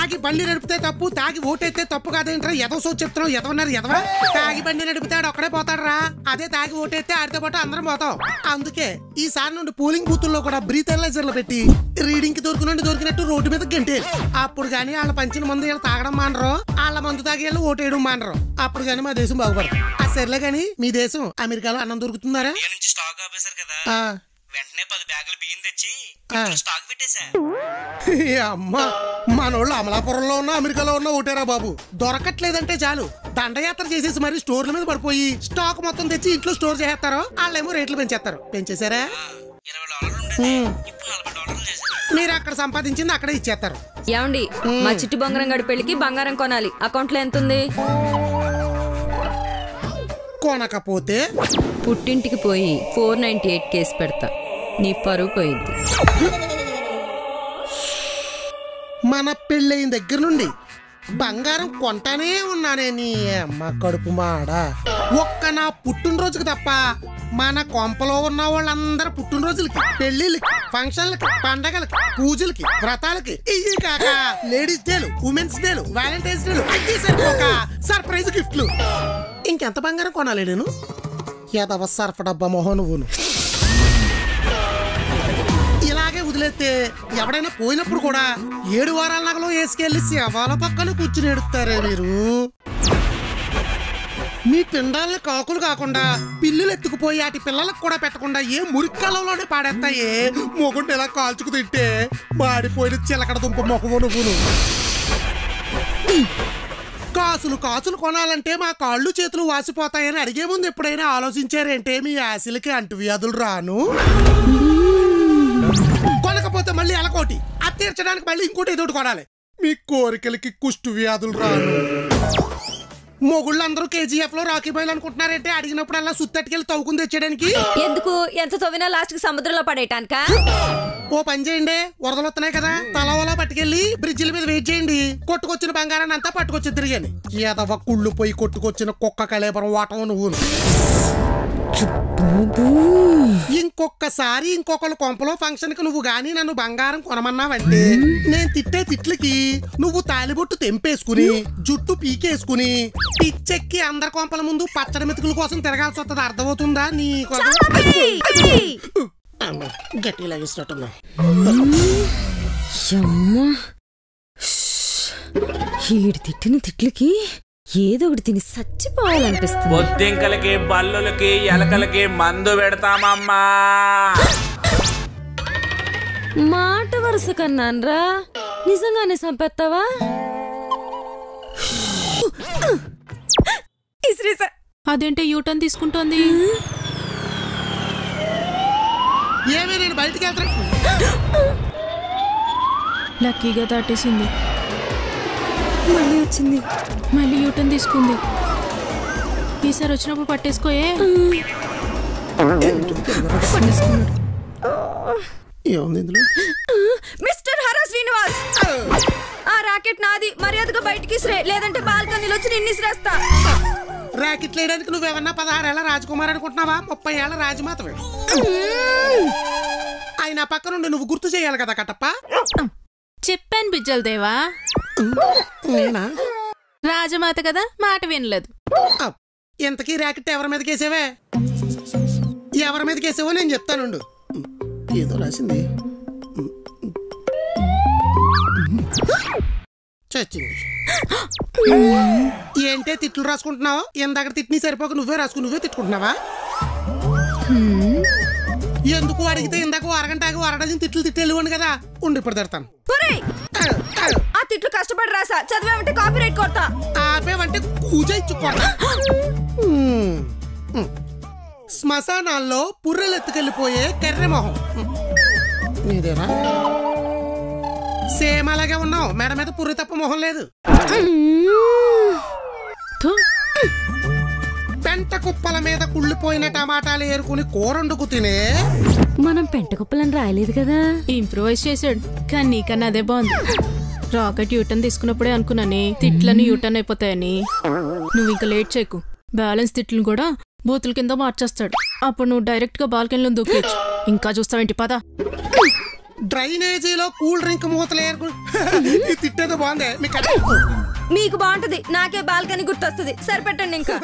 తాగి బండి నడిపితే తప్పు, తాగి ఓటైతే తప్పు కాదేంట్రా? ఎదవ సో చెప్తున్నావు, ఎదవన్నారు ఎదవా? తాగి బండి నడిపితాడు ఒక్కడే పోతాడరా, అదే తాగి ఓటైతే ఆడితో పాటు అందరం పోతాం. అందుకే ఈసారి నుండి పోలింగ్ బూతుల్లో కూడా బ్రీత్ అనలైజర్లు పెట్టి రీడింగ్ కి దొరికినట్టు రోడ్డు మీద గంటే అప్పుడు గానీ వాళ్ళ పంచిన మందు వీళ్ళు తాగడం మానరు, వాళ్ళ మందు తాగి వీళ్ళు ఓటేయడం మానరు. అప్పుడు గానీ మా దేశం బాగుపడదు. ఆ సర్లే గానీ మీ దేశం అమెరికాలో అన్నం దొరుకుతున్నారా? వెంటనే 10 బ్యాగులు బియ్యం తెచ్చి స్టాక్ పెట్టేశా. అమ్మా మనోళ్ళు అమలాపురంలో ఉన్న అమెరికాలో ఉన్న ఓటేరా బాబు. దొరకట్లేదంటే చాలు దండయాత్ర చేసేసి మరి స్టోర్ల మీద పడిపోయి స్టాక్ మొత్తం తెచ్చి ఇంట్లో స్టోర్ చేస్తారు. వాళ్ళేమో రేట్లు పెంచేస్తారు. పెంచేశారా? మీరు అక్కడ సంపాదించింది అక్కడే ఇచ్చేస్తారు. ఏమండి మా చిట్టి బంగారం గడి పెళ్లికి బంగారం కొనాలి, అకౌంట్ లో ఎంత ఉంది? కొనకపోతే పుట్టింటికి పోయి 498 కేసు పెడతా, నీ పరువు పోయింది. మన పెళ్ళయిన దగ్గర నుండి బంగారం కొంటానే ఉన్నానే నీ అమ్మ కడుపు మాడ. ఒక్క నా పుట్టినరోజుకి తప్ప మన కొంపలో ఉన్న వాళ్ళందరూ పుట్టినరోజులకి, పెళ్లిళ్ళకి, ఫంక్షన్లకి, పండగలకి, పూజలకి, వ్రతాలకి, ఇవి కాక లేడీస్ డేలు, ఉమెన్స్ డేలు, వ్యాలంటైన్స్ డేలు అన్ని సరిపోక సర్ప్రైజ్ గిఫ్ట్లు. ఇంకెంత బంగారం కొనాలి నేను? ఏదవ సర్ఫ డబ్బా మొహం నువ్వును. ఇలాగే వదిలేస్తే ఎవడైనా పోయినప్పుడు కూడా 7 వారాల నగలో వేసుకెళ్ళి శవాల పక్కన కూర్చుని ఎడుతారే మీరు. మీ పిండాలని కాకులు కాకుండా పిల్లులు ఎత్తుకుపోయి వాటి పిల్లలకు కూడా పెట్టకుండా ఏ మురికాలంలోనే పాడేస్తాయే. మొగుంటే ఇలా కాల్చుకు తింటే మాడిపోయిన చిలకడ దుంప మొహము నువ్వును. కాసులు కొనాలంటే మా కాళ్ళు చేతులు వాసిపోతాయని అడిగే ముందు ఎప్పుడైనా ఆలోచించారంటే మీ ఆశలకి అంటువ్యాధులు రాను? కొనకపోతే మళ్ళీ అలకోటి, అది తీర్చడానికి మళ్ళీ ఇంకోటి ఏదోటి కొనాలి. మీ కోరికలకి కుష్టు వ్యాధులు రాను. మొగుళ్ళందరూ KGF లో రాఖీ బాయిలు అనుకుంటున్నారంటే అడిగినప్పుడు అలా సుత్తటికెళ్ళి తవ్వుకుని తెచ్చేయడానికి. ఎందుకు? ఎంత తవ్వినా లాస్ట్ కి సముద్రంలో పడేయటానిక? ఓ పని చేయండి, వరదలు వస్తున్నాయి కదా, తలవలా పట్టుకెళ్ళి బ్రిడ్జిల మీద వెయిట్ చేయండి. కొట్టుకొచ్చిన బంగారాన్ని అంతా పట్టుకొచ్చి తిరిగాని. ఏదవ కుళ్ళు పోయి కొట్టుకొచ్చిన కుక్క కళేబరం వాటం నువ్వు. ఇంకొకసారి ఇంకొకరు కొంపలో ఫంక్షన్ కి నువ్వు గానీ నన్ను బంగారం కొనమన్నావంటే నేను తిట్టే తిట్లకి నువ్వు తాలిబొట్టు తెంపేసుకుని జుట్టు పీకేసుకుని పిచ్చెక్కి అందరి కొంపల ముందు పచ్చడి మెతుకుల కోసం తిరగాల్సి వస్తుంది. అర్థమవుతుందా? నీ గట్టి లాగిస్తున్నా. ఈడు తిట్టిన తిట్లకి ఏదో ఒకటి తిని చచ్చిపోవాలనిపిస్తుంది. బొద్దింకలకి, బల్లులకి, ఎలకలకి మందు పెడతామమ్మా. మాట వరుస కన్నాన్రా, నిజంగానే చంపేస్తావా? అదేంటే యూటర్న్ తీసుకుంటోంది? ఏమే నేను బయటికి వెళ్తా. లక్కీగా దాటేసింది. మళ్ళీ వచ్చింది, మళ్ళీ యూటర్న్ తీసుకుంది. ఈసారి వచ్చినప్పుడు పట్టేసుకోయే. మిస్టర్ హర శ్రీనివాస్, ఆ రాకెట్ నాది, మర్యాదగా బయటికి ఇసిరే, లేదంటే బాల్కనీలో వచ్చి నిన్ను ఇసిరేస్తా. రాకెట్ లేయడానికి నువ్వేమన్నా 16 ఏళ్ల రాజకుమార్ అనుకుంటున్నావా? 30 ఏళ్ల రాజమాతవే. ఆయన పక్క నుండి నువ్వు గుర్తు చేయాలి కదా కట్టప్ప. చెప్పాను బిజ్జల దేవా, నేనా రాజమాత కదా, మాట వినలేదు. ఇంతకీ రాకెట్ ఎవరి మీదకి వేసావే? ఎవరి మీదకి వేసావో నేను చెప్తానుండు. ఏదో రాసింది, చచ్చింది. ఏంటే తిట్లు రాసుకుంటున్నావు? ఇందాక తిట్ని సరిపోక నువ్వే రాసుకుని నువ్వే తిట్టుకుంటున్నావా? ఎందుకు అడిగితే ఇందాక అరగంట ఆగి 1 డజన్ తిట్లు తిట్టేళ్ళివ్వండి కదా. ఉండి ఇప్పుడు తిడతాను. ఆ తిట్లు కష్టపడి రాసా, చదివామంటే కాపీరైట్ కొడతా. ఆపేవంటే కూజ ఇచ్చుకోండి. శ్మశానాల్లో పుర్రెలెత్తుకెళ్ళిపోయే కర్రె మొహం నీదేనా? సేమ్ అలాగే ఉన్నావు, మెడ మీద పుర్రె తప్ప మొహం లేదు. పెంట కుప్పల మీద కుళ్ళిపోయిన టమాటాలు ఏరుకుని కూరండుకు తినే. మనం పెంట కుప్పలని రాయలేదు కదా. ఇంప్రూవైజ్ చేసాడు, కానీ నీకన్నా అదే బాగుంది. రాకెట్ యూటర్న్ తీసుకున్నప్పుడే అనుకున్నానే తిట్లని యూటర్న్ అయిపోతాయని. నువ్వు ఇంకా లేట్ చేయకు, బ్యాలెన్స్ తిట్లను కూడా బూతుల కింద మార్చేస్తాడు. అప్పుడు నువ్వు డైరెక్ట్ గా బాల్కనీలో దూకేచ్చు. ఇంకా చూస్తావేంటి? పద. డ్రైనేజీలో కూల్ డ్రింక్ మూతలు ఏరుకు తిట్టేదో బాగుంది మీకు మీకు బాగుంటది, నాకే బాల్కనీ గుర్తొస్తుంది. సరిపెట్టండి ఇంకా.